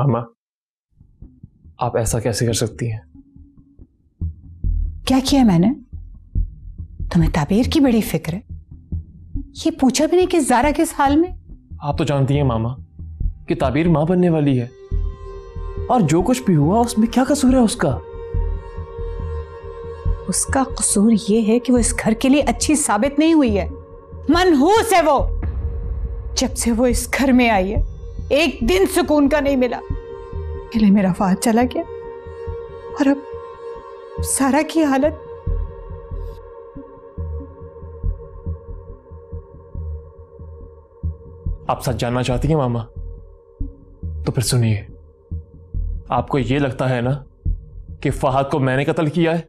मामा, आप ऐसा कैसे कर सकती हैं? क्या किया मैंने? तुम्हें ताबीर की बड़ी फिक्र है? ये पूछा भी नहीं कि ज़ारा किस हाल में? आप तो जानती हैं मामा कि ताबीर मां बनने वाली है, और जो कुछ भी हुआ उसमें क्या कसूर है उसका? उसका कसूर ये है कि वो इस घर के लिए अच्छी साबित नहीं हुई है। मनहूस है वो। जब से वो इस घर में आई है एक दिन सुकून का नहीं मिला। पहले मेरा फाद चला गया और अब सारा की हालत। आप सच जानना चाहती हैं मामा? तो फिर सुनिए, आपको ये लगता है ना कि फहद को मैंने कत्ल किया है?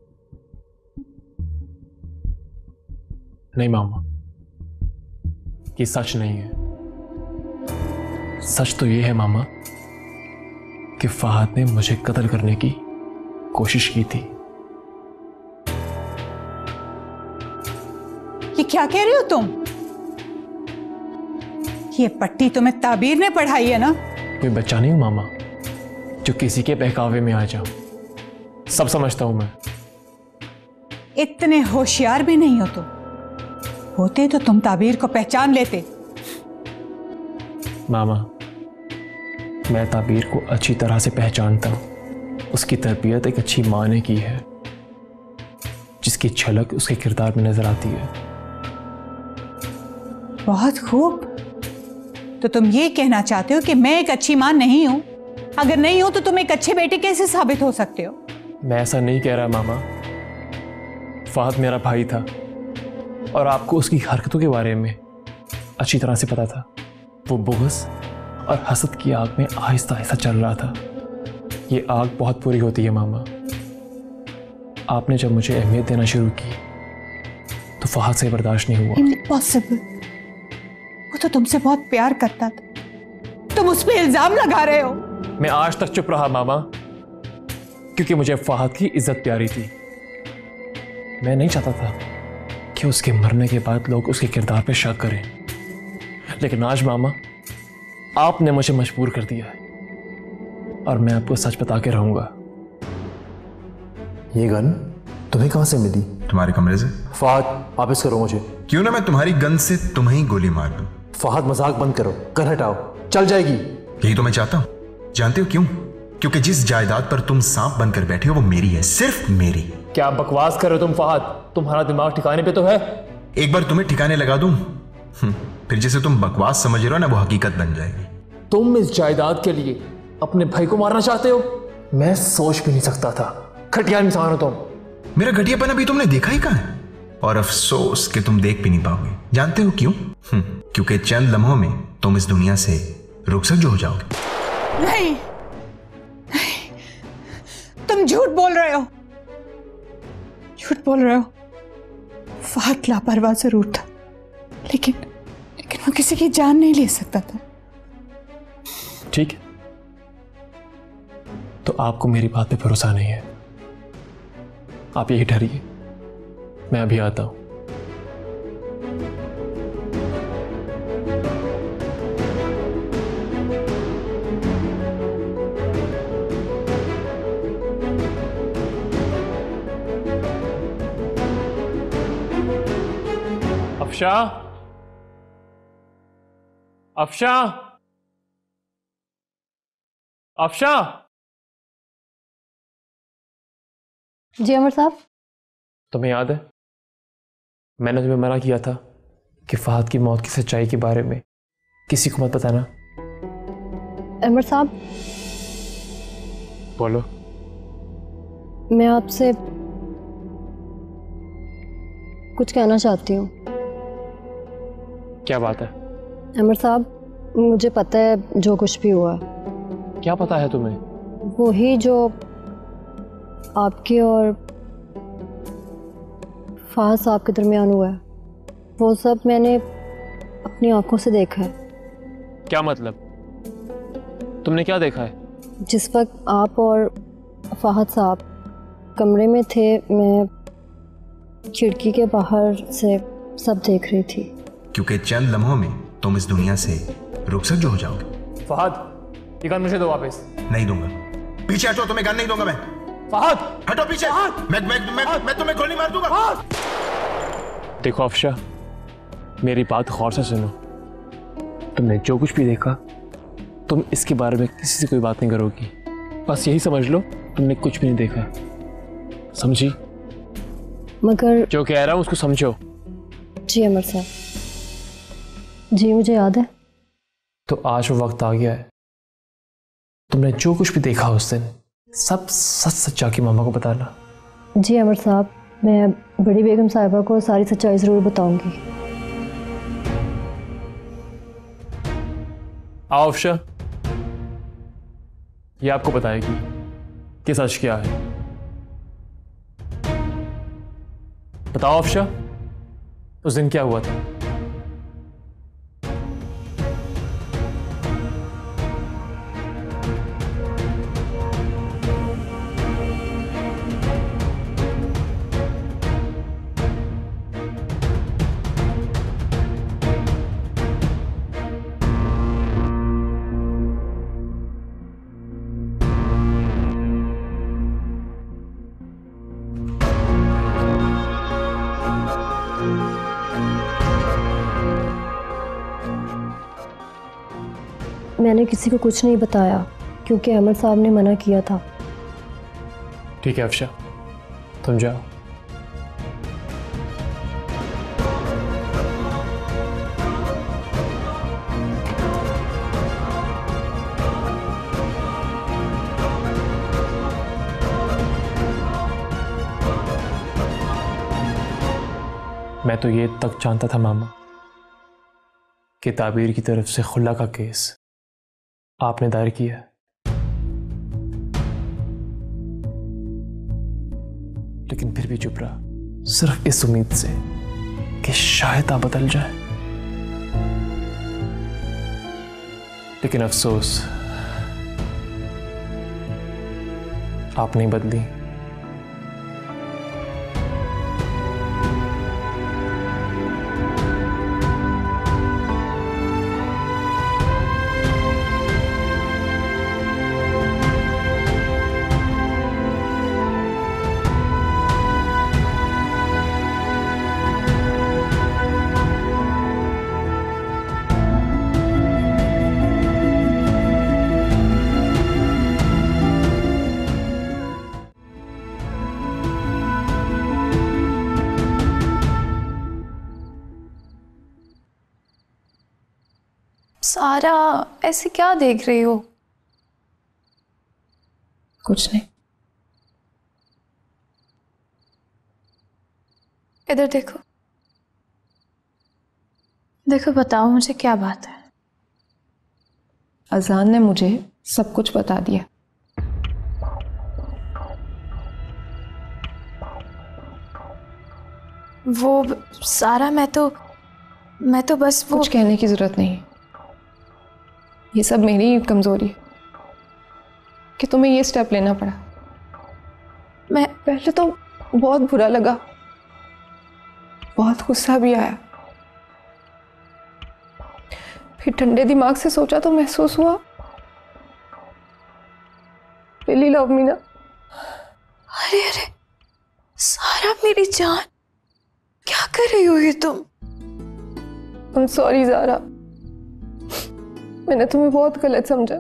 नहीं मामा, ये सच नहीं है। सच तो ये है मामा कि फहद ने मुझे कत्ल करने की कोशिश की थी। ये क्या कह रहे हो तुम? ये पट्टी तुम्हें ताबीर ने पढ़ाई है ना? कोई बच्चा नहीं हूं मामा जो किसी के बहकावे में आ जाऊं। सब समझता हूं मैं। इतने होशियार भी नहीं हो तुम। होते तो तुम ताबीर को पहचान लेते। मामा, मैं ताबीर को अच्छी तरह से पहचानता हूं। उसकी तरबियत एक अच्छी मां ने की है, जिसकी झलक उसके किरदार में नजर आती है। बहुत खूब। तो तुम ये कहना चाहते हो कि मैं एक अच्छी मां नहीं हूं? अगर नहीं हो तो तुम एक अच्छे बेटे कैसे साबित हो सकते हो? मैं ऐसा नहीं कह रहा मामा। फहद मेरा भाई था और आपको उसकी हरकतों के बारे में अच्छी तरह से पता था। वो बुग़्ज़ और हसद की आग में आहिस्ता आहिस्ता चल रहा था। ये आग बहुत बुरी होती है मामा। आपने जब मुझे अहमियत देना शुरू की तो फहद से बर्दाश्त नहीं हुआ। इम्पॉसिबल। वो तो तुमसे बहुत प्यार करता था, तुम उस पे इल्जाम लगा रहे हो। मैं आज तक चुप रहा मामा, क्योंकि मुझे फहद की इज्जत प्यारी थी। मैं नहीं चाहता था कि उसके मरने के बाद लोग उसके किरदार पे शक करें। लेकिन आज मामा, आपने मुझे मजबूर कर दिया है और मैं आपको सच बता के रहूंगा। ये गन तुम्हें कहां से मिली? तुम्हारे कमरे से। फहद, वापस करो मुझे। क्यों ना मैं तुम्हारी गन से तुम्हें ही गोली मार दूं। फहद, मजाक बंद करो, गन हटाओ, चल जाएगी। यही तो मैं चाहता हूं। जानते हो क्यों? क्योंकि जिस जायदाद पर तुम सांप बनकर बैठे हो वो मेरी है, सिर्फ मेरी। क्या बकवास कर रहे हो तुम फहद? तुम्हारा दिमाग ठिकाने पे तो है? एक बार तुम्हें ठिकाने लगा दूं, फिर जिसे तुम बकवास समझ रहे हो ना, वो हकीकत बन जाएगी। तुम इस जायदाद के लिए अपने भाई को मारना चाहते हो? मैं सोच भी नहीं सकता था। घटिया इंसान हो तुम। मेरा घटियापन अभी तुमने देखा ही कहां है, और अफसोस कि तुम देख भी नहीं पाओगे। जानते हो क्यों? क्योंकि चंद लम्हों में तुम इस दुनिया से रुखसत हो जाओगे। नहीं, तुम झूठ बोल रहे हो। झूठ बोल रहे हो। फहद लापरवाह जरूर था, लेकिन वो किसी की जान नहीं ले सकता था। ठीक है, तो आपको मेरी बात पे भरोसा नहीं है। आप यही ठहरिए, मैं अभी आता हूं। अफशा, अफशा, अफशा। जी अमर साहब। तुम्हें याद है मैंने तुम्हें मना किया था कि फहद की मौत की सच्चाई के बारे में किसी को मत बताना? अमर साहब, बोलो। मैं आपसे कुछ कहना चाहती हूँ। क्या बात है? अमर साहब, मुझे पता है जो कुछ भी हुआ। क्या पता है तुम्हें? वही जो आपके और फहद साहब के दरमियान हुआ है, वो सब मैंने अपनी आंखों से देखा है। क्या मतलब? तुमने क्या देखा है? जिस वक्त आप और फहद साहब कमरे में थे, मैं खिड़की के बाहर से सब देख रही थी। क्योंकि चंद लम्हों में तुम इस दुनिया से रुखसत हो जाओगे। फहद, ये गन मुझे दो वापस। नहीं दूंगा। पीछे हटो, तुम्हें गन नहीं दूंगा मैं। फहद, हटो पीछे। मैं तुम्हें गोली मार दूंगा। देखो अफशा, मेरी बात गौर से सुनो। तुमने जो कुछ भी देखा, तुम इसके बारे में किसी से कोई बात नहीं करोगी। बस यही समझ लो तुमने कुछ भी नहीं देखा, समझी? मगर जो कह रहा हूं उसको समझो। जी अमर साहब, जी मुझे याद है। तो आज वो वक्त आ गया है, तुमने जो कुछ भी देखा उस दिन सब सच सच जाके मामा को बताना। जी अमर साहब, मैं बड़ी बेगम साहिबा को सारी सच्चाई ज़रूर बताऊंगी। आओ अफशा, ये आपको बताएगी कि सच क्या है। बताओ अफशा, उस दिन क्या हुआ था? मैंने किसी को कुछ नहीं बताया क्योंकि अमर साहब ने मना किया था। ठीक है अफशा, तुम जाओ। मैं तो ये तक जानता था मामा कि ताबीर की तरफ से खुला का केस आपने दायर किया। लेकिन फिर भी चुप रहा, सिर्फ इस उम्मीद से कि शायद आप बदल जाए। लेकिन अफसोस, आप नहीं बदली। सारा, ऐसे क्या देख रही हो? कुछ नहीं। इधर देखो। देखो, बताओ मुझे क्या बात है। अजान ने मुझे सब कुछ बता दिया। वो सारा, मैं तो बस वो कुछ कहने की जरूरत नहीं। ये सब मेरी ही कमजोरी है कि तुम्हें ये स्टेप लेना पड़ा। मैं पहले तो बहुत बुरा लगा, बहुत गुस्सा भी आया, फिर ठंडे दिमाग से सोचा तो महसूस हुआ रियली लव मी ना। अरे अरे सारा, मेरी जान, क्या कर रही हो ये तुम? I'm sorry ज़ारा, मैंने तुम्हें बहुत गलत समझा।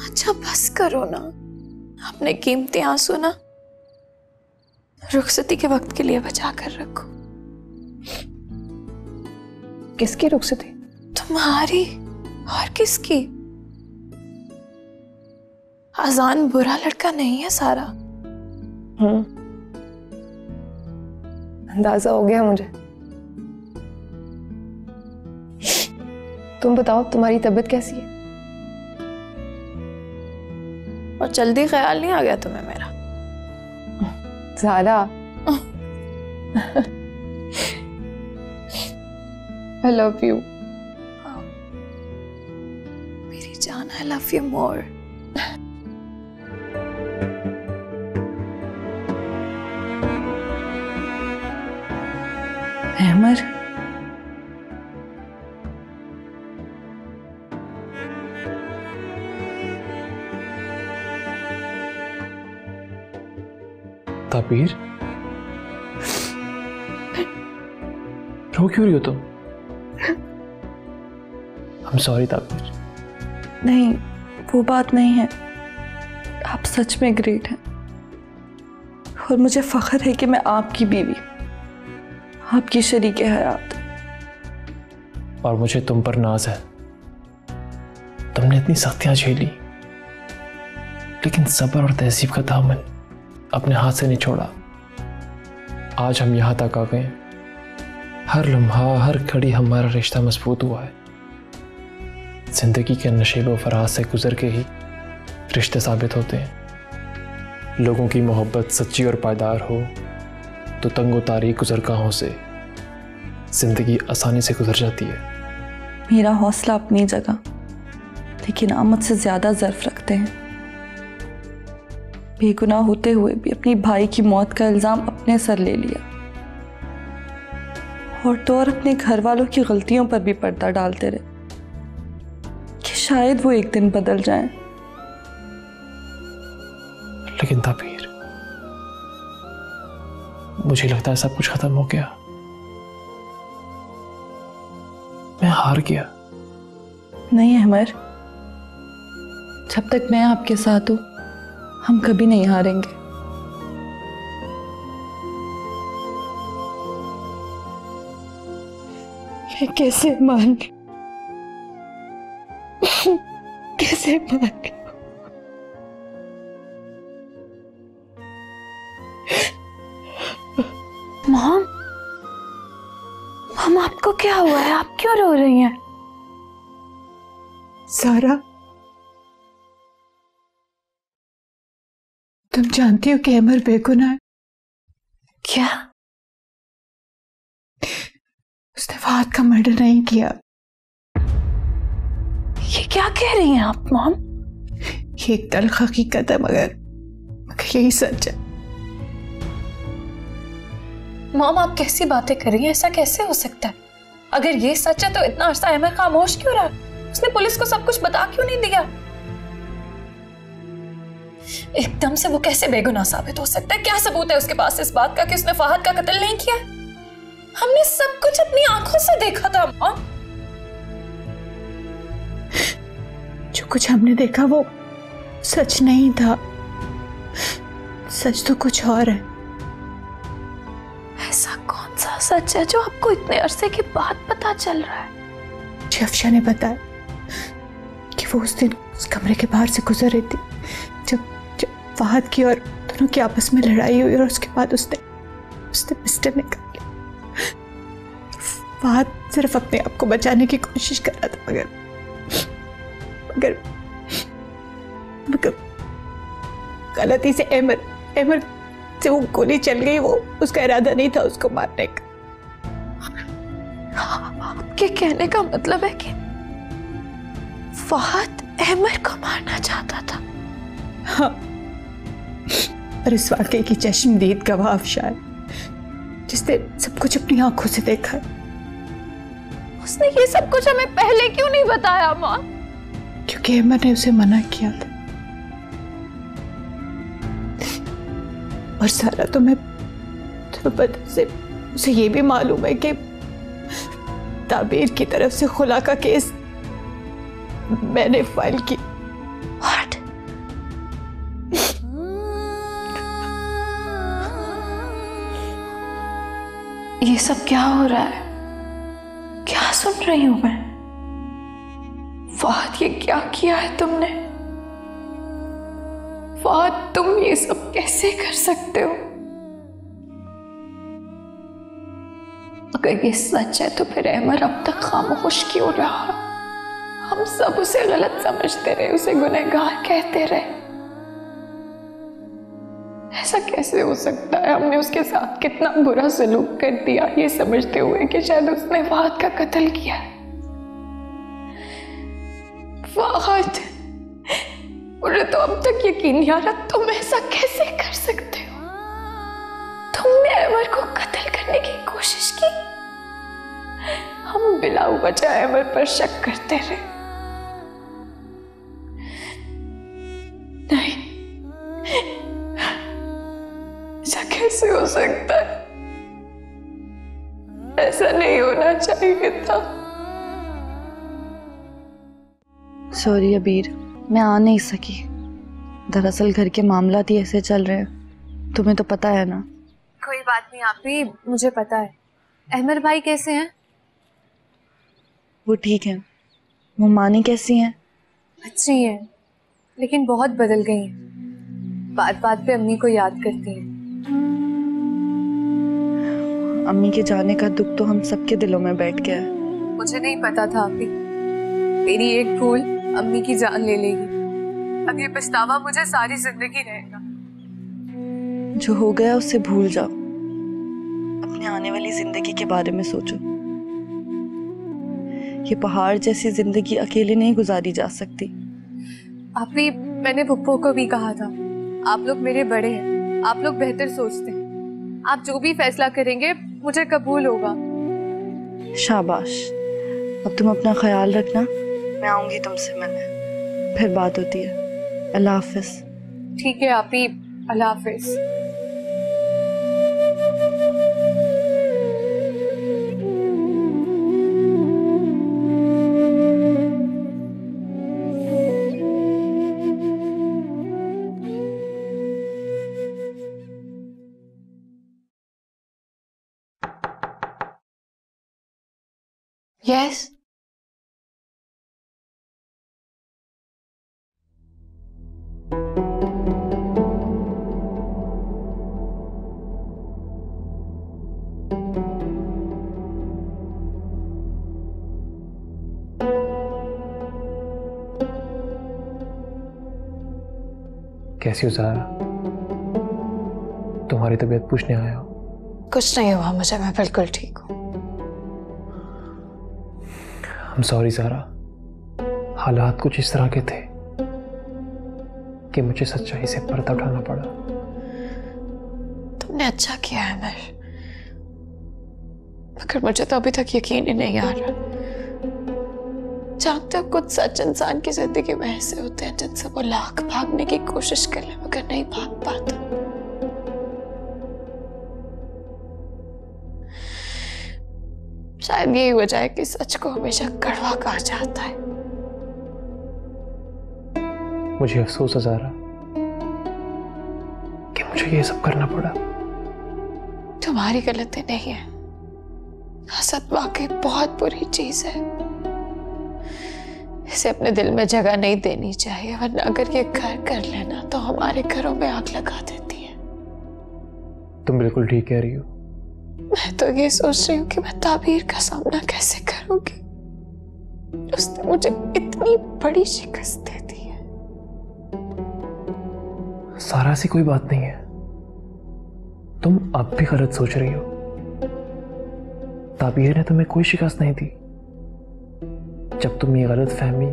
अच्छा बस करो ना, अपने कीमती आंसू ना रुखसती के वक्त के लिए बचा कर रखो। किसकी रुखसती? तुम्हारी और किसकी? अजान बुरा लड़का नहीं है सारा। अंदाजा हो गया मुझे। तुम बताओ, तुम्हारी तबीयत कैसी है? और जल्दी ख्याल नहीं आ गया तुम्हें मेरा? Zaara, I love you. मेरी जान, I love you more. Ahmar, ताबीर, रो क्यों रही हो तुम? I'm sorry ताबीर। नहीं, वो बात नहीं है। आप सच में ग्रेट हैं और मुझे फख्र है कि मैं आपकी बीवी, आपकी शरीके हयात। और मुझे तुम पर नाज है। तुमने इतनी सख्तियां झेली, लेकिन सब्र और तहजीब का दामन अपने हाथ से नहीं छोड़ा। आज हम यहां तक आ गए। हर लम्हा, हर घड़ी हमारा रिश्ता मजबूत हुआ है। जिंदगी के नशेब व फराज से गुजर के ही रिश्ते साबित होते हैं। लोगों की मोहब्बत सच्ची और पायदार हो तो तंगो तारीख गुजरगाहों से जिंदगी आसानी से गुजर जाती है। मेरा हौसला अपनी जगह, लेकिन आप मुझसे ज्यादा ज़र्फ रखते हैं। बेगुनाह होते हुए भी अपनी भाई की मौत का इल्जाम अपने सर ले लिया, और तो और अपने घर वालों की गलतियों पर भी पर्दा डालते रहे कि शायद वो एक दिन बदल जाएं। लेकिन ताबीर, मुझे लगता है सब कुछ खत्म हो गया। मैं हार गया। नहीं अहमर, जब तक मैं आपके साथ हूं हम कभी नहीं हारेंगे। मैं कैसे मान कैसे मान मॉम, मॉम आपको क्या हुआ है? आप क्यों रो रही हैं? सारा, तुम जानती हो कि अमर बेगुनाह है। क्या? उसने फहद का मर्डर नहीं किया। ये क्या कह रही हैं आप मॉम? ये एक तल्ख हकीकत है, मगर यही सच है। मॉम आप कैसी बातें कर रही हैं? ऐसा कैसे हो सकता है? अगर ये सच है तो इतना अरसा अहमद खामोश क्यों रहा? उसने पुलिस को सब कुछ बता क्यों नहीं दिया? एकदम से वो कैसे बेगुनाह साबित हो सकता है? क्या सबूत है उसके पास इस बात का कि उसने फहद का कत्ल नहीं किया? हमने सब कुछ अपनी आंखों से देखा था मॉम। जो कुछ हमने देखा वो सच नहीं था। सच तो कुछ और है। ऐसा कौन सा सच है जो आपको इतने अरसे के बाद पता चल रहा है? मुझे अफशा ने बताया कि वो उस दिन उस कमरे के बाहर से गुजर रही थी जब फहद की और दोनों की आपस में लड़ाई हुई, और उसके बाद उसने पिस्टल निकाल लिया। फहद सिर्फ अपने आप को बचाने की कोशिश कर रहा था, मगर गलती से अहमर से वो गोली चल गई। वो उसका इरादा नहीं था उसको मारने का। आपके कहने का मतलब है कि फहद अहमर को मारना चाहता था? हाँ, और इस वाकये की चश्मदीद गवाह अफशा है, जिसने सब कुछ अपनी आंखों से देखा। उसने ये सब कुछ हमें पहले क्यों नहीं बताया माँ? क्योंकि अहमर ने उसे मना किया था। और सारा तुम्हें पता से उसे ये भी मालूम है कि ताबीर की तरफ से खुला का केस मैंने फाइल की। What? ये सब क्या हो रहा है? क्या सुन रही हूं मैं? फहद, ये क्या किया है तुमने? फहद, तुम ये सब कैसे कर सकते हो? अगर ये सच है तो फिर अहमर अब तक खामोश क्यों रहा? हम सब उसे गलत समझते रहे, उसे गुनहगार कहते रहे। ऐसा कैसे हो सकता है? हमने उसके साथ कितना बुरा सलूक कर दिया ये समझते हुए कि शायद उसने फहद का कत्ल किया। फहद, मुझे तो अब तक यकीन नहीं आ रहा तुम ऐसा कैसे कर सकते हो? तुमने अमर को कत्ल करने की कोशिश की। हम बिला वजह अमर पर शक करते रहे। नहीं, ऐसा कैसे हो सकता है? ऐसा नहीं होना चाहिए था। सॉरी अबीर, मैं आ नहीं सकी। दरअसल घर के मामला ही ऐसे चल रहे हैं, तुम्हें तो पता है ना। कोई बात नहीं आपी, मुझे पता है। अहमद भाई कैसे हैं? वो ठीक है। वो मानी कैसी हैं? अच्छी हैं, लेकिन बहुत बदल गई हैं। बात बात पे अम्मी को याद करती हैं। अम्मी के जाने का दुख तो हम सबके दिलों में बैठ गया है। मुझे नहीं पता था आपी, मेरी एक भूल अम्मी की जान ले लेगी। अब ये पछतावा मुझे सारी जिंदगी रहेगा। जो हो गया उसे भूल जाओ, अपने आने वाली जिंदगी के बारे में सोचो। ये पहाड़ जैसी जिंदगी अकेले नहीं गुजारी जा सकती। आपी, मैंने पुप्पो को भी कहा था, आप लोग मेरे बड़े हैं, आप लोग बेहतर सोचते हैं। आप जो भी फैसला करेंगे मुझे कबूल होगा। शाबाश। अब तुम अपना ख्याल रखना, मैं आऊंगी तुमसे मिलने, फिर बात होती है। अल्लाह हाफिज। ठीक है आपी, अल्लाह हाफिज। यस, कैसी हो ज़ारा? तुम्हारी तबीयत पूछने आया हो। कुछ नहीं हुआ मुझे, मैं बिल्कुल ठीक हूँ। I'm sorry ज़ारा, हालात कुछ इस तरह के थे कि मुझे सच्चाई से पर्दा उठाना पड़ा। तुमने अच्छा किया है अमर, मगर मुझे तो अभी तक यकीन ही नहीं आ रहा। जानते हो, कुछ सच इंसान की जिंदगी में ऐसे होते हैं जिनसे वो लाख भागने की कोशिश कर ले मगर नहीं भाग पाता। शायद यही वजह है कि सच को हमेशा कड़वा कहा जाता है। मुझे अफसोस है ज़ारा कि मुझे ये सब करना पड़ा। तुम्हारी गलती नहीं है, हसद वाकई बहुत बुरी चीज है। इसे अपने दिल में जगह नहीं देनी चाहिए, वरना अगर ये घर कर लेना तो हमारे घरों में आग लगा देती है। तुम बिल्कुल ठीक कह रही हो। मैं तो ये सोच रही हूँ कि मैं ताबीर का सामना कैसे करूंगी। उसने मुझे इतनी बड़ी शिकस्त दे दी है। सारा सी कोई बात नहीं है, तुम अब भी गलत सोच रही हो। ताबीर ने तुम्हें कोई शिकस्त नहीं दी। जब तुम ये गलत फहमी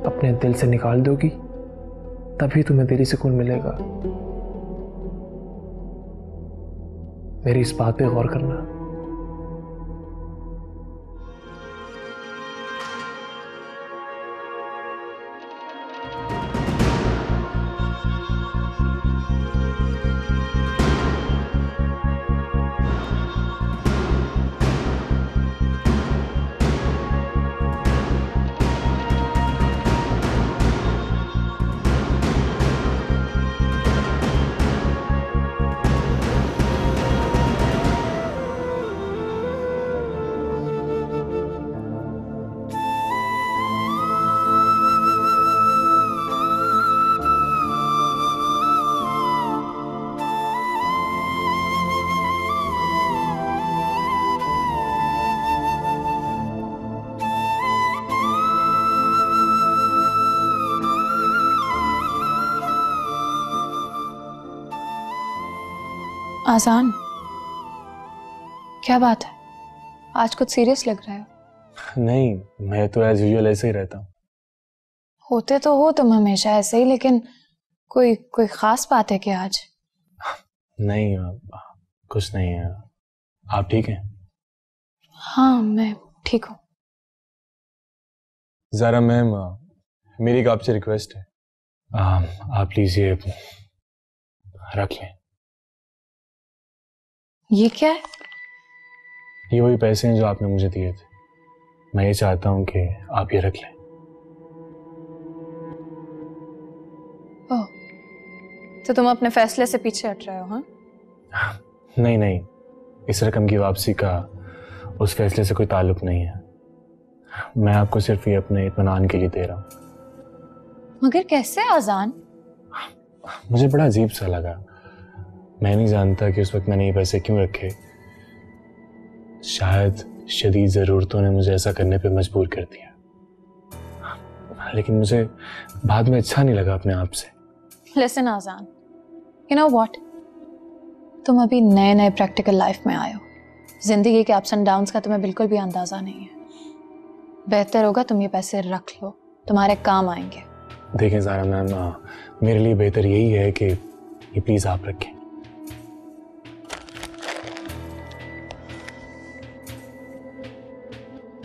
अपने दिल से निकाल दोगी तभी तुम्हें दिली सुकून मिलेगा। मेरी इस बात पे गौर करना। आसान, क्या बात है? आज कुछ सीरियस लग रहा है। नहीं, मैं तो एज यूजुअल ऐसे ही रहता हूँ। होते तो हो तुम हमेशा ऐसे ही, लेकिन कोई कोई खास बात है क्या आज? नहीं, कुछ नहीं है। आप ठीक हैं? हाँ, मैं ठीक हूँ। ज़ारा मैम, मेरी एक आपसे रिक्वेस्ट है। आप प्लीज ये रख लें। ये क्या है? ये वही पैसे हैं जो आपने मुझे दिए थे। मैं ये चाहता हूँ कि आप ये रख लें। ओह, तो तुम अपने फैसले से पीछे हट रहे हो? हाँ, नहीं नहीं, इस रकम की वापसी का उस फैसले से कोई ताल्लुक नहीं है। मैं आपको सिर्फ ये अपने इत्मीनान के लिए दे रहा हूँ। मगर कैसे आजान? मुझे बड़ा अजीब सा लगा। मैं नहीं जानता कि उस वक्त मैंने ये पैसे क्यों रखे। शायद शदीद ज़रूरतों ने मुझे ऐसा करने पे मजबूर कर दिया, लेकिन मुझे बाद में अच्छा नहीं लगा अपने आप से। लिसन आजान, यू नो व्हाट, तुम अभी नए नए प्रैक्टिकल लाइफ में आए हो। जिंदगी के अप्स एंड डाउन्स का तुम्हें बिल्कुल भी अंदाजा नहीं है। बेहतर होगा तुम ये पैसे रख लो, तुम्हारे काम आएंगे। देखें ज़ारा मैम, मेरे लिए बेहतर यही है कि ये प्लीज़ आप रखें।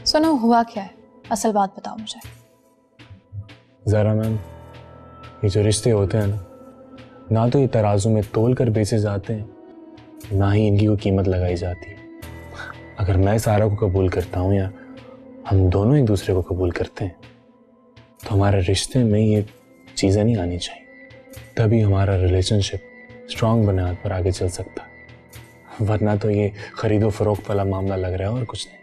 सुनो, हुआ क्या है? असल बात बताओ मुझे। ज़ारा मैम, ये जो रिश्ते होते हैं ना तो ये तराजू में तोल कर बेचे जाते हैं, ना ही इनकी कोई कीमत लगाई जाती है। अगर मैं सारा को कबूल करता हूँ या हम दोनों एक दूसरे को कबूल करते हैं तो हमारे रिश्ते में ये चीज़ें नहीं आनी चाहिए। तभी हमारा रिलेशनशिप स्ट्रांग बुनियाद पर आगे चल सकता है, वरना तो ये खरीदो फरोख्त वाला मामला लग रहा है और कुछ नहीं।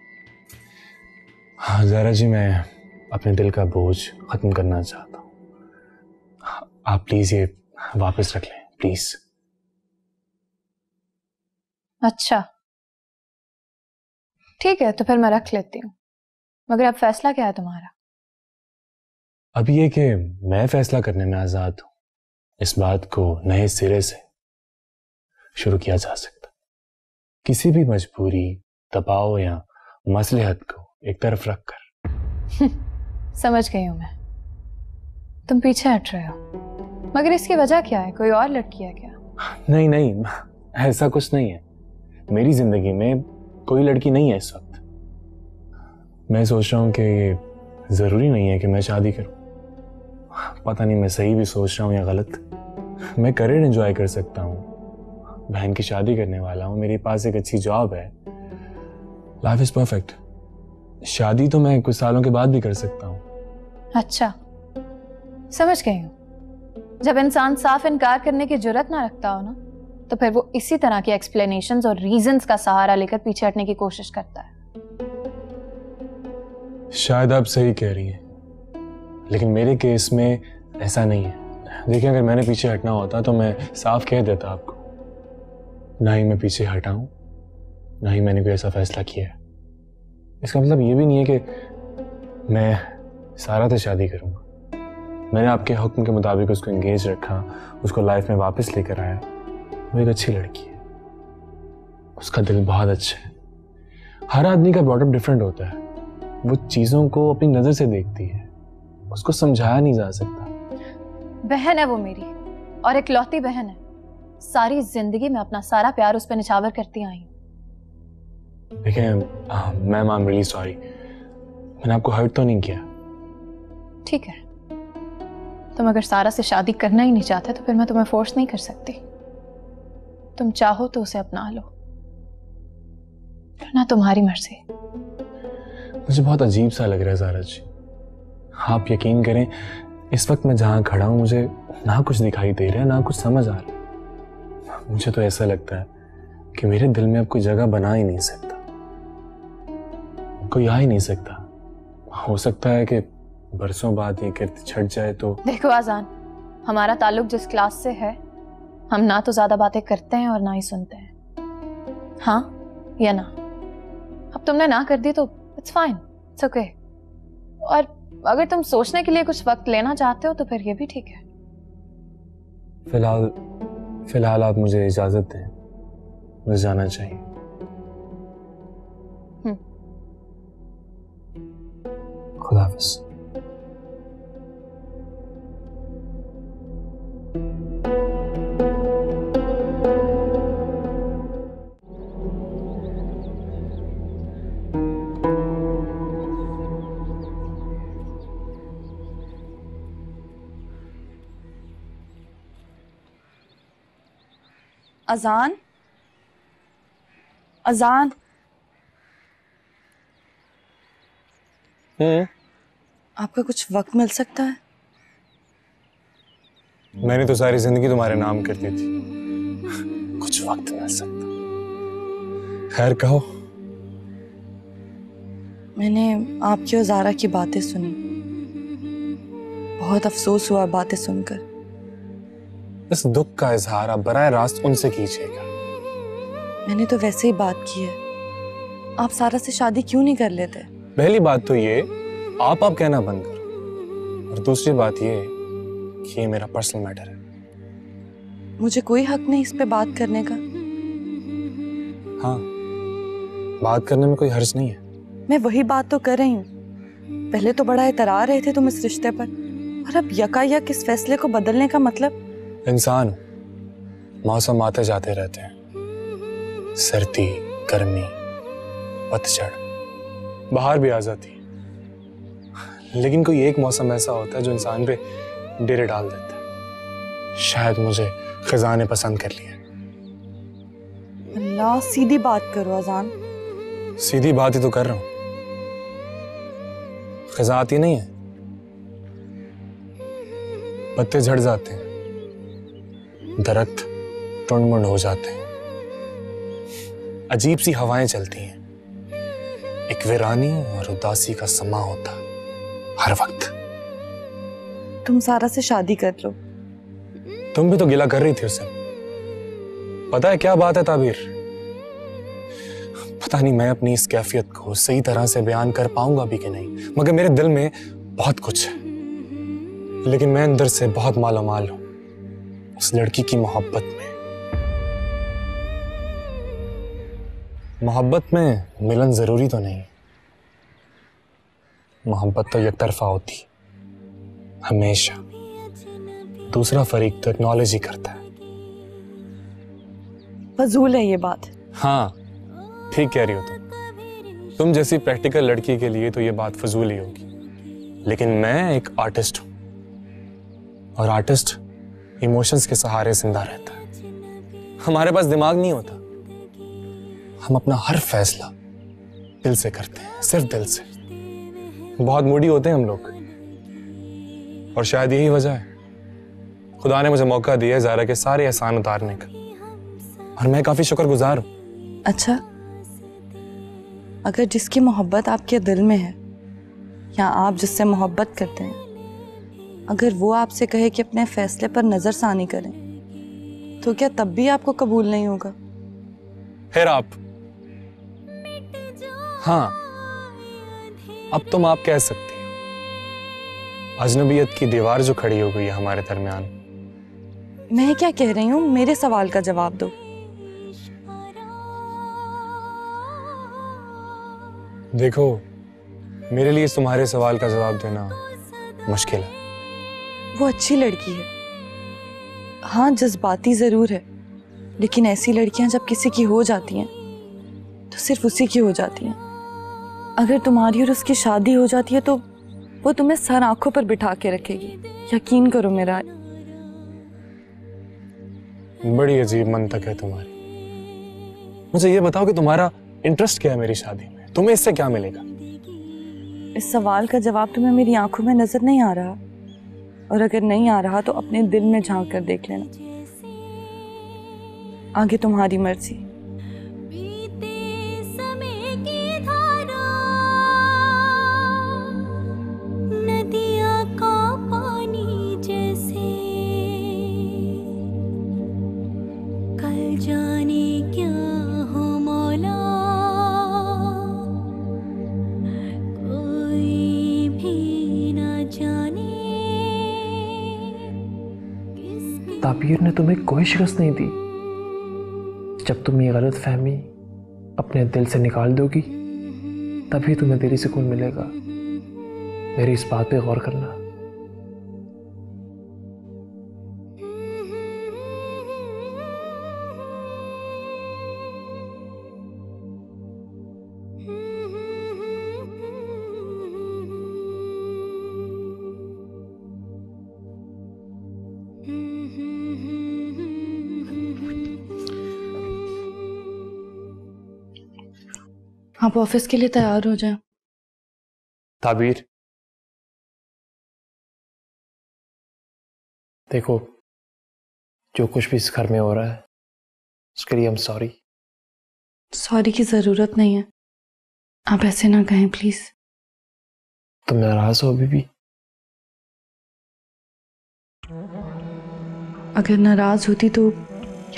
हाँ ज़ारा जी, मैं अपने दिल का बोझ ख़त्म करना चाहता हूँ। आप प्लीज़ ये वापस रख लें, प्लीज़। अच्छा ठीक है, तो फिर मैं रख लेती हूँ। मगर अब फैसला क्या है तुम्हारा? अब ये कि मैं फैसला करने में आज़ाद हूँ। इस बात को नए सिरे से शुरू किया जा सकता। किसी भी मजबूरी, दबाव या मसलहत को एक तरफ रखकर। समझ गई हूँ मैं, तुम पीछे हट रहे हो। मगर इसकी वजह क्या है? कोई और लड़की है क्या? नहीं नहीं, ऐसा कुछ नहीं है। मेरी जिंदगी में कोई लड़की नहीं है इस वक्त। मैं सोच रहा हूँ कि ये ज़रूरी नहीं है कि मैं शादी करूँ। पता नहीं मैं सही भी सोच रहा हूँ या गलत। मैं करियर एंजॉय कर सकता हूँ, बहन की शादी करने वाला हूँ, मेरे पास एक अच्छी जॉब है, लाइफ इज़ परफेक्ट। शादी तो मैं कुछ सालों के बाद भी कर सकता हूँ। अच्छा, समझ गई हूँ। जब इंसान साफ इनकार करने की जुर्रत ना रखता हो ना, तो फिर वो इसी तरह के एक्सप्लेनेशंस और रीजंस का सहारा लेकर पीछे हटने की कोशिश करता है। शायद आप सही कह रही हैं, लेकिन मेरे केस में ऐसा नहीं है। देखिए, अगर मैंने पीछे हटना होता तो मैं साफ कह देता आपको। ना ही मैं पीछे हटा हूं, ना ही मैंने कोई ऐसा फैसला किया है। इसका मतलब ये भी नहीं है कि मैं सारा से शादी करूंगा। मैंने आपके हुक्म के मुताबिक उसको एंगेज रखा, उसको लाइफ में वापस लेकर आया। वो एक अच्छी लड़की है, उसका दिल बहुत अच्छा है। हर आदमी का ब्रॉटअप डिफरेंट होता है। वो चीजों को अपनी नजर से देखती है, उसको समझाया नहीं जा सकता। बहन है वो मेरी, और एक लौती बहन है। सारी जिंदगी में अपना सारा प्यार उस पर निछावर करती आई हूं। देखिए ma'am, I am really sorry. मैंने आपको हर्ट तो नहीं किया। ठीक है, तुम अगर सारा से शादी करना ही नहीं चाहते तो फिर मैं तुम्हें फोर्स नहीं कर सकती। तुम चाहो तो उसे अपना लो, ना तुम्हारी मर्जी। मुझे बहुत अजीब सा लग रहा है ज़ारा जी। आप यकीन करें, इस वक्त मैं जहाँ खड़ा हूँ मुझे ना कुछ दिखाई दे रहा है, ना कुछ समझ आ रहा है। मुझे तो ऐसा लगता है कि मेरे दिल में अब कोई जगह बना ही नहीं सकता, कोई आ ही नहीं सकता। हो सकता है कि बरसों बाद ये कीर्ति छट जाए तो। देखो आजान, हमारा ताल्लुक जिस क्लास से है, हम ना तो ज्यादा बातें करते हैं और ना ही सुनते हैं। हाँ या ना? अब तुमने ना कर दी तो इट्स फाइन, इट्स ओके। और अगर तुम सोचने के लिए कुछ वक्त लेना चाहते हो तो फिर ये भी ठीक है। फिलहाल आप मुझे इजाजत दें, मुझे जाना चाहिए। खुदा हाफिज़। अजान, अजान। आपका कुछ वक्त मिल सकता है? मैंने तो सारी जिंदगी तुम्हारे नाम कर दी थी, कुछ वक्त मिल सकता? खैर कहो। मैंने आपकी और ज़ारा की बातें सुनी, बहुत अफसोस हुआ बातें सुनकर। इस दुख का इजहार आप बराह रास्त उनसे कीजिएगा। मैंने तो वैसे ही बात की है, आप सारा से शादी क्यों नहीं कर लेते? पहली बात तो ये आप कहना बंद करो, और दूसरी बात ये कि ये मेरा पर्सनल मैटर है। मुझे कोई हक नहीं इस पे बात करने का। हाँ, बात करने में कोई हर्ज नहीं है। मैं वही बात तो कर रही हूँ। पहले तो बड़ा इतरा रहे थे तुम इस रिश्ते पर, और अब यकायक इस फैसले को बदलने का मतलब? इंसान मौसम आते जाते रहते हैं, सर्दी, गर्मी, पतझड़, बाहर भी आ जाती है, लेकिन कोई एक मौसम ऐसा होता है जो इंसान पे डेरे डाल देता है। शायद मुझे खिज़ा ने पसंद कर लिया। अल्लाह, सीधी बात करो अजान। सीधी बात ही तो कर रहा हूं। खिज़ा आती नहीं है, पत्ते झड़ जाते हैं, दरख्त टुंड-मुंड हो जाते हैं, अजीब सी हवाएं चलती हैं, एक वीरानी और उदासी का समा होता हर वक्त। तुम सारा से शादी कर लो। तुम भी तो गिला कर रही थी उससे। पता है क्या बात है ताबीर, पता नहीं मैं अपनी इस कैफियत को सही तरह से बयान कर पाऊंगा भी कि नहीं, मगर मेरे दिल में बहुत कुछ है, लेकिन मैं अंदर से बहुत मालामाल हूं उस लड़की की मोहब्बत में। मोहब्बत में मिलन जरूरी तो नहीं, मोहब्बत तो एक तरफा होती हमेशा, दूसरा फरीक तो एक्नॉलेज ही करता है। फजूल है ये बात। हाँ ठीक कह रही हो तुम जैसी प्रैक्टिकल लड़की के लिए तो ये बात फजूल ही होगी, लेकिन मैं एक आर्टिस्ट हूं, और आर्टिस्ट इमोशंस के सहारे जिंदा रहता है। हमारे पास दिमाग नहीं होता, हम अपना हर फैसला दिल से करते हैं, सिर्फ दिल से। बहुत मूडी होते हैं हम लोग, और शायद यही वजह है खुदा ने मुझे मौका दिया है ज़ारा के सारे एहसान उतारने का, और मैं काफी शुक्रगुजार हूं। अच्छा, अगर जिसकी मोहब्बत आपके दिल में है, या आप जिससे मोहब्बत करते हैं, अगर वो आपसे कहे कि अपने फैसले पर नजरसानी करें, तो क्या तब भी आपको कबूल नहीं होगा? फिर आप, हाँ अब तुम आप कह सकती हो। अजनबियत की दीवार जो खड़ी हो गई है हमारे दरमियान। मैं क्या कह रही हूँ, मेरे सवाल का जवाब दो। देखो, मेरे लिए तुम्हारे सवाल का जवाब देना मुश्किल है। वो अच्छी लड़की है, हाँ जज्बाती जरूर है, लेकिन ऐसी लड़कियां जब किसी की हो जाती हैं तो सिर्फ उसी की हो जाती हैं। अगर तुम्हारी और उसकी शादी हो जाती है तो वो तुम्हें सर आंखों पर बिठा के रखेगी, यकीन करो मेरा। बड़ी अजीब मंतक है तुम्हारी। मुझे ये बताओ कि तुम्हारा इंटरेस्ट क्या है मेरी शादी में, तुम्हें इससे क्या मिलेगा? इस सवाल का जवाब तुम्हें मेरी आंखों में नजर नहीं आ रहा, और अगर नहीं आ रहा तो अपने दिल में झांक कर देख लेना। आगे तुम्हारी मर्जी। ताबीर ने तुम्हें कोई शिकस्त नहीं दी। जब तुम ये गलत फहमी अपने दिल से निकाल दोगी, तभी तुम्हें दिली सुकून मिलेगा। मेरी इस बात पे गौर करना। आप ऑफिस के लिए तैयार हो जाएं। ताबीर, देखो जो कुछ भी इस घर में हो रहा है उसके लिए हम सॉरी। सॉरी की जरूरत नहीं है, आप ऐसे ना कहें प्लीज। तुम नाराज हो अभी भी? अगर नाराज होती तो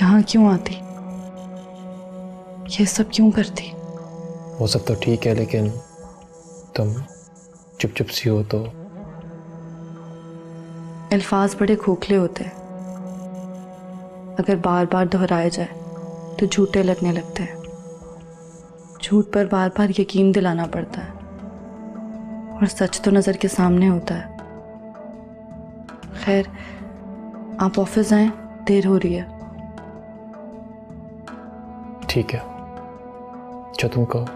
यहाँ क्यों आती, ये सब क्यों करती? वो सब तो ठीक है, लेकिन तुम चुप चुप सी हो तो। अल्फाज बड़े खोखले होते हैं, अगर बार बार दोहराए जाए तो झूठे लगने लगते हैं। झूठ पर बार बार यकीन दिलाना पड़ता है, और सच तो नजर के सामने होता है। खैर, आप ऑफिस जाएं, देर हो रही है। ठीक है, जो तुम कहो।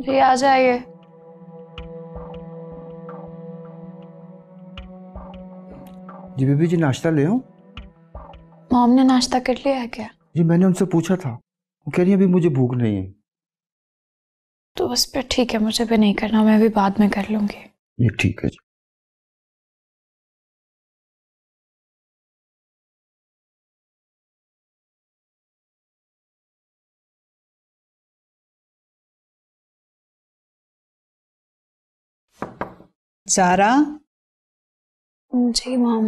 जी आ जाइए। जी बीबी जी, नाश्ता ले आऊं? मॉम ने नाश्ता कर लिया है क्या? जी मैंने उनसे पूछा था, वो कह रही है अभी मुझे भूख नहीं है। तो बस फिर ठीक है, मुझे भी नहीं करना, मैं भी बाद में कर लूंगी। ये ठीक है जी। ज़ारा। जी मॉम।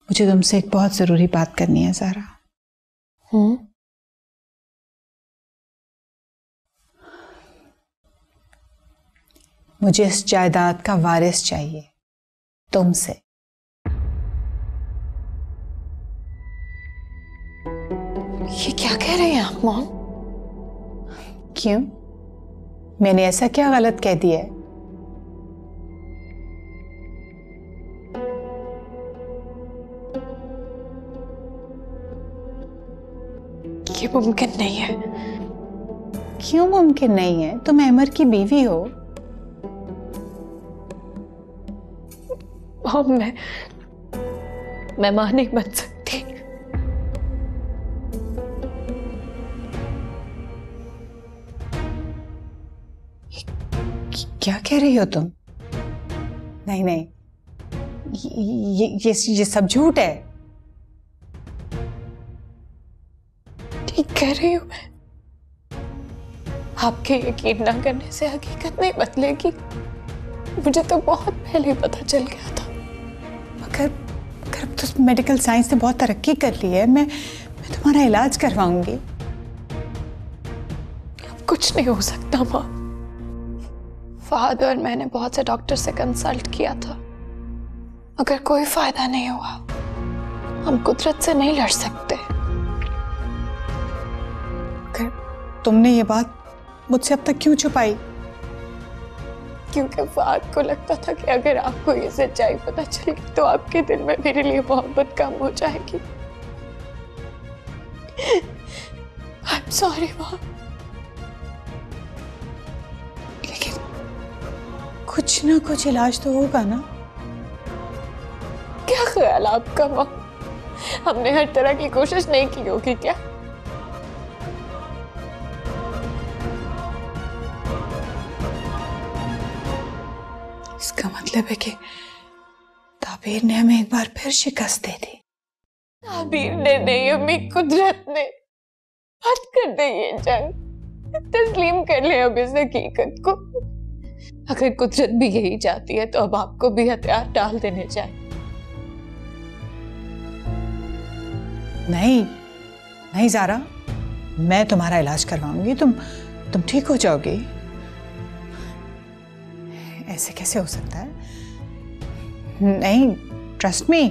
मुझे तुमसे एक बहुत जरूरी बात करनी है ज़ारा। मुझे इस जायदाद का वारिस चाहिए तुमसे। ये क्या कह रही हैं आप मॉम? क्यों, मैंने ऐसा क्या गलत कह दिया है? ये मुमकिन नहीं है। क्यों मुमकिन नहीं है? तुम अहमर की बीवी हो। मॉम, मैं मां नहीं बन सकती। क्या कह रही हो तुम? नहीं नहीं, ये सब झूठ है। ठीक कह रही हूं मैं। आपके यकीन ना करने से हकीकत नहीं बदलेगी। मुझे तो बहुत पहले ही पता चल गया था। मगर अब तो मेडिकल साइंस ने बहुत तरक्की कर ली है। मैं तुम्हारा इलाज करवाऊंगी। अब कुछ नहीं हो सकता माँ। फहद और मैंने बहुत से डॉक्टर से कंसल्ट किया था, मगर कोई फायदा नहीं हुआ। हम कुदरत से नहीं लड़ सकते। तुमने ये बात मुझसे अब तक क्यों छुपाई? क्योंकि फहद को लगता था कि अगर आपको ये सच्चाई पता चलेगी तो आपके दिल में मेरे लिए मोहब्बत कम हो जाएगी। आई एम सॉरी माँ। लेकिन कुछ ना कुछ इलाज तो होगा ना? क्या ख्याल आपका माँ? हमने हर तरह की कोशिश नहीं की होगी क्या? इसका मतलब है कि ताबीर ने हमें एक बार फिर शिकस्त दे दी। ताबीर ने नहीं, हमें कुदरत ने। हद कर दे ये जंग। तस्लीम कर ले अब इस हकीकत को। अगर कुदरत भी यही चाहती है तो अब आपको भी हथियार डाल देने चाहिए। नहीं नहीं ज़ारा, मैं तुम्हारा इलाज करवाऊंगी। तुम ठीक हो जाओगी। ऐसे कैसे हो सकता है? नहीं, ट्रस्ट मी,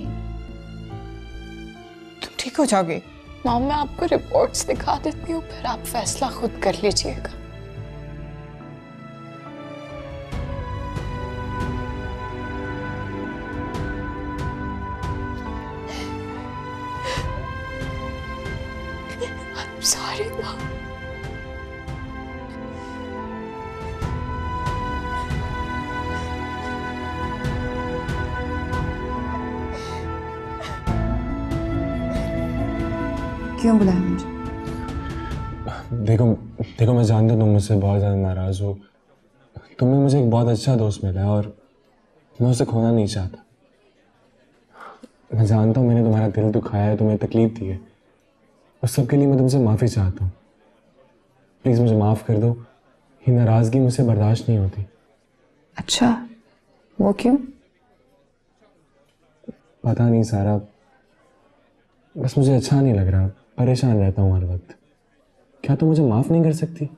तुम ठीक हो जाओगे। मॉम, मैं आपको रिपोर्ट्स दिखा देती हूँ, फिर आप फैसला खुद कर लीजिएगा। सॉरी माँ। क्यों बुलाया मुझे? देखो देखो, मैं जानता हूँ तुम मुझसे बहुत ज़्यादा नाराज़ हो। तुम्हें मुझे एक बहुत अच्छा दोस्त मिला है और मैं उसे खोना नहीं चाहता। मैं जानता हूँ मैंने तुम्हारा दिल दुखाया है, तुम्हें तकलीफ दी है। उस सब के लिए मैं तुमसे माफ़ी चाहता हूँ। प्लीज़ मुझे माफ़ कर दो। ये नाराज़गी मुझसे बर्दाश्त नहीं होती। अच्छा, वो क्यों? पता नहीं सारा, बस मुझे अच्छा नहीं लग रहा। परेशान रहता हूँ हर वक्त। क्या तुम मुझे माफ़ नहीं कर सकती?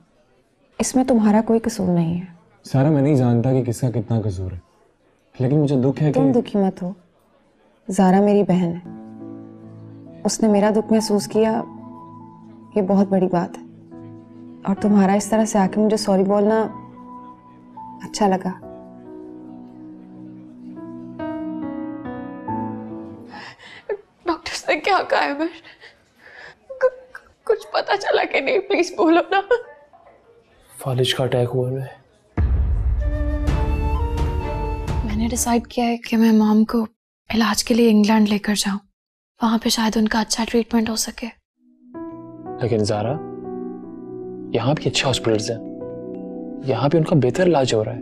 इसमें तुम्हारा कोई कसूर नहीं है। सारा, मैं नहीं जानता कि किसका कितना कसूर है, लेकिन मुझे दुख है कि तुम दुखी मत हो। ज़ारा मेरी बहन है, उसने मेरा दुख महसूस किया, ये बहुत बड़ी बात है। और तुम्हारा इस तरह से आके मुझे सॉरी बोलना अच्छा लगा। डॉक्टर्स ने क्या कहा है? मैं कुछ पता चला कि नहीं? प्लीज बोलो ना। फालिज का अटैक हुआ है। मैंने डिसाइड किया है कि मैं मॉम को इलाज के लिए इंग्लैंड लेकर जाऊं। वहां पे शायद उनका अच्छा ट्रीटमेंट हो सके। लेकिन ज़ारा, यहाँ भी अच्छे हॉस्पिटल्स हैं, यहाँ भी उनका बेहतर इलाज हो रहा है,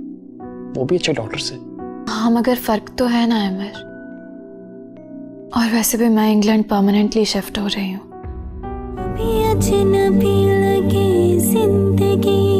वो भी अच्छे डॉक्टर से। हाँ, मगर फर्क तो है ना अमर। और वैसे भी मैं इंग्लैंड परमानेंटली शिफ्ट हो रही हूँ। अजनबी लगे जिंदगी